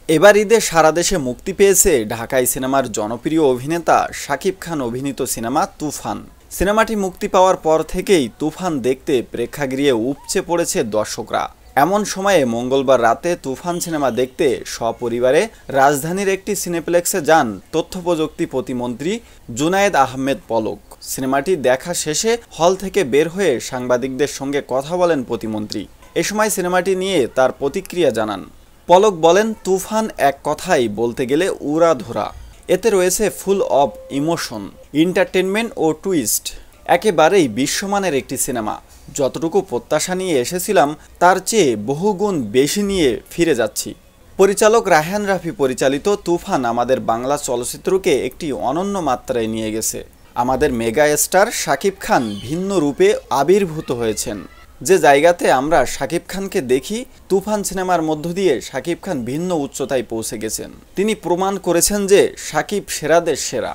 এবার ঈদে সারা দেশে মুক্তি পেয়েছে ঢাকাই সিনেমার জনপ্রিয় অভিনেতা শাকিব খান অভিনীত সিনেমা তুফান। সিনেমাটি মুক্তি পাওয়ার পর থেকেই তুফান দেখতে প্রেক্ষাগৃহে উপচে পড়েছে দর্শকরা। এমন সময়ে মঙ্গলবার রাতে তুফান সিনেমা দেখতে সপরিবারে রাজধানীর একটি সিনেপ্লেক্সে যান তথ্যপ্রযুক্তি প্রতিমন্ত্রী জুনায়েদ আহমেদ পলক। সিনেমাটি দেখা শেষে হল থেকে বের হয়ে সাংবাদিকদের সঙ্গে কথা বলেন প্রতিমন্ত্রী। এ সময় সিনেমাটি নিয়ে তার প্রতিক্রিয়া জানান। পলক বলেন, তুফান এক কথাই বলতে গেলে উড়াধুরা। এতে রয়েছে ফুল অব ইমোশন, এন্টারটেনমেন্ট ও টুইস্ট। একেবারেই বিশ্বমানের একটি সিনেমা। যতটুকু প্রত্যাশা নিয়ে এসেছিলাম তার চেয়ে বহুগুণ বেশি নিয়ে ফিরে যাচ্ছি। পরিচালক রায়হান রাফি পরিচালিত তুফান আমাদের বাংলা চলচ্চিত্রকে একটি অনন্য মাত্রায় নিয়ে গেছে। আমাদের মেগা স্টার শাকিব খান ভিন্ন রূপে আবির্ভূত হয়েছেন। যে জায়গাতে আমরা শাকিব খানকে দেখি, তুফান সিনেমার মধ্য দিয়ে শাকিব খান ভিন্ন উচ্চতায় পৌঁছে গেছেন। তিনি প্রমাণ করেছেন যে শাকিব সেরাদের সেরা।